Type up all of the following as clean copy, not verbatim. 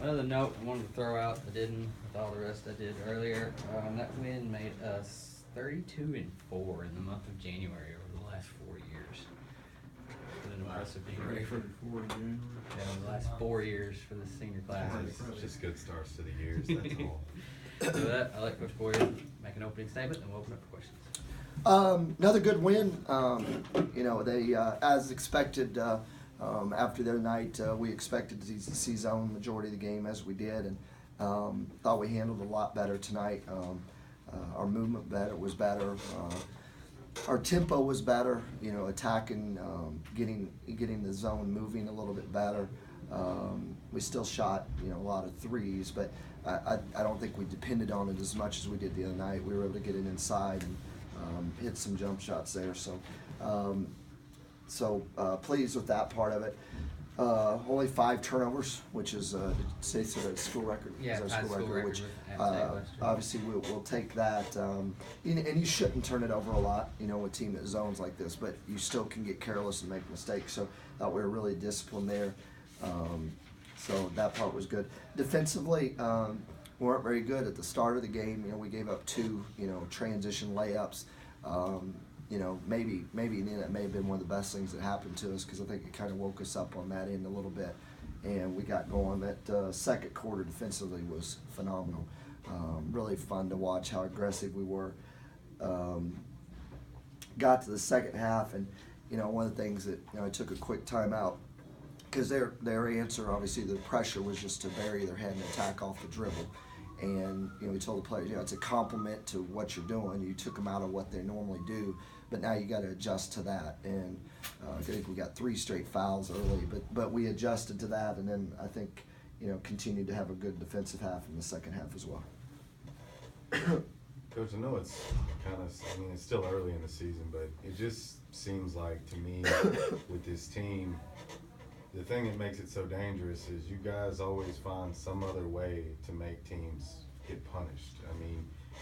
Another note I wanted to throw out, I didn't, with all the rest I did earlier, that win made us 32-4 in the month of January over the last 4 years. What an impressive January. For January. Yeah, the last 4 years for the senior classes. It's just good starts to the years, that's all. So with that, I'll let Coach Boyer make an opening statement, and we'll open up for questions. Another good win. They, as expected, after their night, we expected to see zone majority of the game as we did, and thought we handled a lot better tonight. Our movement was better. Our tempo was better. Attacking, getting the zone moving a little bit better. We still shot, a lot of threes, but I don't think we depended on it as much as we did the other night. We were able to get it inside and hit some jump shots there. So pleased with that part of it. Only 5 turnovers, which is say so that's school record. Yeah, is our tied school record, which with App State last year. obviously we'll take that. And you shouldn't turn it over a lot, a team that zones like this, but you still can get careless and make mistakes. So thought we were really disciplined there. So that part was good. Defensively, we weren't very good at the start of the game. We gave up 2, transition layups. Maybe that may have been one of the best things that happened to us, because I think it kind of woke us up on that end a little bit, and we got going. That second quarter defensively was phenomenal. Really fun to watch how aggressive we were. Got to the second half, and one of the things that I took a quick timeout, because their answer, obviously the pressure was just to bury their head and attack off the dribble. And we told the players, it's a compliment to what you're doing. You took them out of what they normally do, but now you got to adjust to that. And I think we got 3 straight fouls early, but we adjusted to that, and then I think continued to have a good defensive half in the second half as well. Coach, I know it's it's still early in the season, but it just seems like to me with this team, the thing that makes it so dangerous is you guys always find some other way to make teams get punished.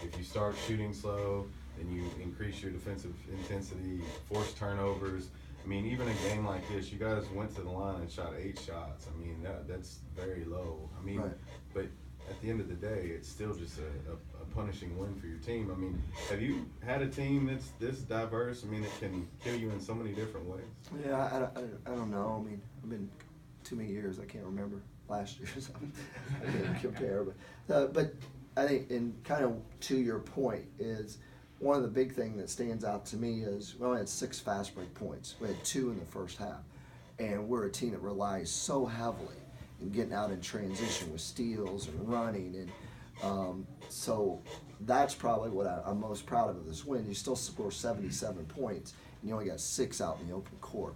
If you start shooting slow, then you increase your defensive intensity, force turnovers. Even a game like this, you guys went to the line and shot 8 shots. That's very low. Right. But at the end of the day, it's still just a punishing win for your team. Have you had a team that's this diverse? That can kill you in so many different ways? Yeah, I don't know. I've been too many years. I can't remember last year, so I can't compare. But I think, and kind of to your point, is one of the big thing that stands out to me is we only had 6 fast break points. We had 2 in the first half, and we're a team that relies so heavily in getting out in transition with steals and running, and so that's probably what I'm most proud of this win. You still score 77 points, and you only got 6 out in the open court,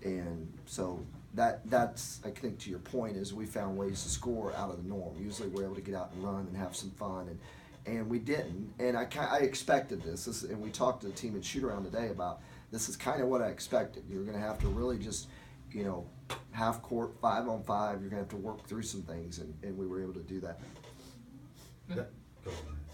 and so that's I think to your point is we found ways to score out of the norm. Usually we're able to get out and run and have some fun, and we didn't. And I expected this, and we talked to the team at shoot around today about this is kind of what I expected. You're going to have to really just half court, 5-on-5. You're going to have to work through some things, and we were able to do that. Go ahead.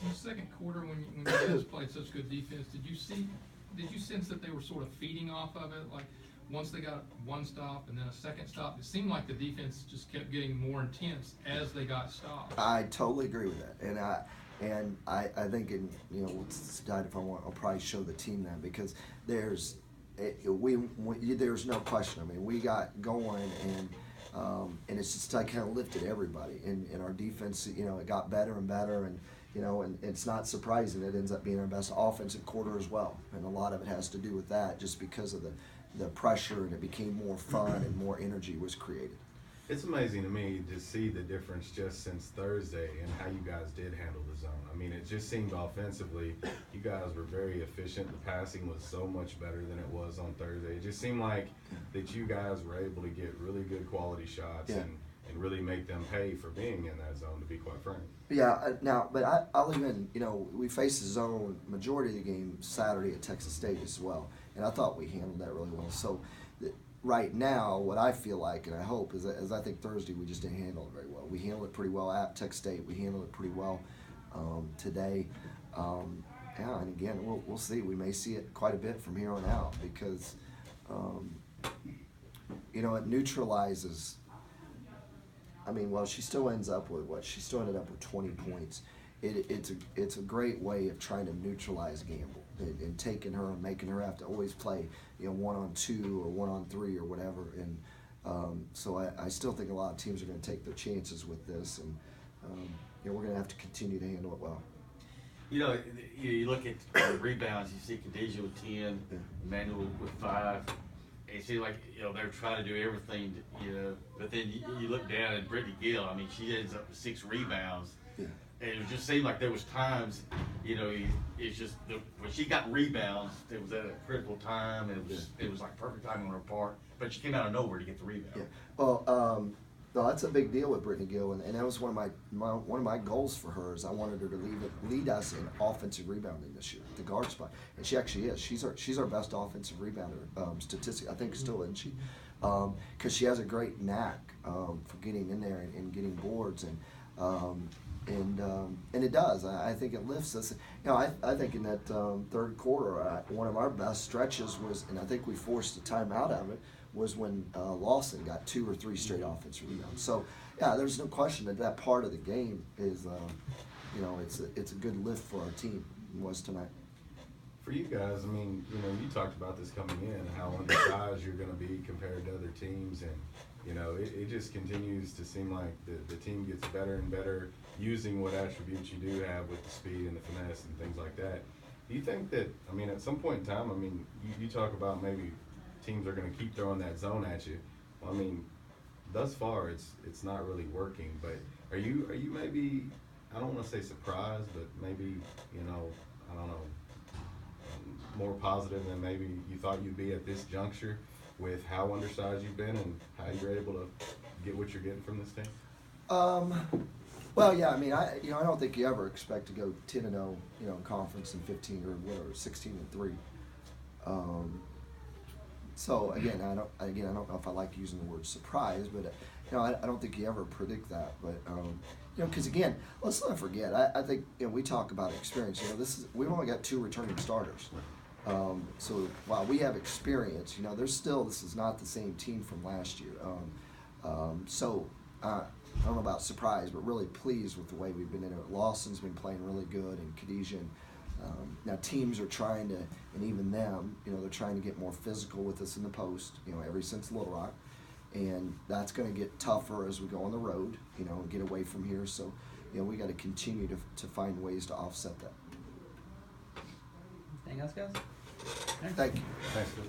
In the second quarter, when you guys played such good defense, did you sense that they were sort of feeding off of it? Like once they got 1 stop and then a second stop, it seemed like the defense just kept getting more intense as they got stopped. I totally agree with that, and I think we'll decide if I want. I'll probably show the team that, because there's no question. We got going, and it's just kind of lifted everybody, and our defense, it got better and better, and it's not surprising it ends up being our best offensive quarter as well, and a lot of it has to do with that, just because of the pressure, and it became more fun and more energy was created. It's amazing to me to see the difference just since Thursday and how you guys did handle the zone. It just seemed offensively, you guys were very efficient. The passing was so much better than it was on Thursday. It just seemed like that you guys were able to get really good quality shots, yeah, and really make them pay for being in that zone, to be quite frank. Yeah, I'll even, we faced the zone majority of the game Saturday at Texas State as well, and I thought we handled that really well. So right now, what I feel like, and I hope, is I think Thursday we just didn't handle it very well. We handled it pretty well at Texas State. We handled it pretty well today. And again, we'll see. We may see it quite a bit from here on out, because it neutralizes I mean, well, she still ends up with what? She still ended up with 20 points. It's a great way of trying to neutralize Gamble and taking her and making her have to always play, 1-on-2 or 1-on-3 or whatever. And so I still think a lot of teams are going to take their chances with this, and we're going to have to continue to handle it well. You look at rebounds, you see Khadijah with 10, Emmanuel with 5. It seems like, they're trying to do everything, but then you look down at Brittany Gill. I mean, she ends up with 6 rebounds. Yeah. And it just seemed like there was times, it's just, when she got rebounds, it was at a critical time, and it was like perfect timing on her part, but she came out of nowhere to get the rebound. Yeah. Well, no, that's a big deal with Brittany Gill, and that was one of my goals for her. Is I wanted her to lead us in offensive rebounding this year, the guard spot, and she actually is. She's our best offensive rebounder statistic, I think, still, isn't she? Because she has a great knack for getting in there and getting boards, and it does. I think it lifts us. I think in that third quarter, one of our best stretches was, and I think we forced a timeout of it, was when Lawson got 2 or 3 straight offensive rebounds. So, yeah, there's no question that part of the game is, it's a good lift for our team. It was tonight. For you guys, I mean, you talked about this coming in, how undersized you're going to be compared to other teams, and it just continues to seem like the team gets better and better using what attributes you do have with the speed and the finesse and things like that. Do you think that, I mean, at some point in time, I mean, you talk about maybe teams are going to keep throwing that zone at you. Well, I mean, thus far it's not really working, but are you maybe, I don't want to say surprised, but maybe, I don't know, more positive than maybe you thought you'd be at this juncture with how undersized you've been and how you're able to get what you're getting from this team? Well, yeah, I mean, I don't think you ever expect to go 10-0, in conference and 15 or whatever, 16-3. So again, I don't know if I like using the word surprise, but I don't think you ever predict that. But because again, let's not forget. I think we talk about experience. We've only got 2 returning starters. So while we have experience, this is not the same team from last year. So I don't know about surprise, but really pleased with the way we've been in it. Lawson's been playing really good, and Khadijah. Now teams are trying to, and even them, they're trying to get more physical with us in the post, ever since Little Rock. And that's going to get tougher as we go on the road, and get away from here. So, we got to continue to find ways to offset that. Anything else, guys? Thank you. Thanks, Luke.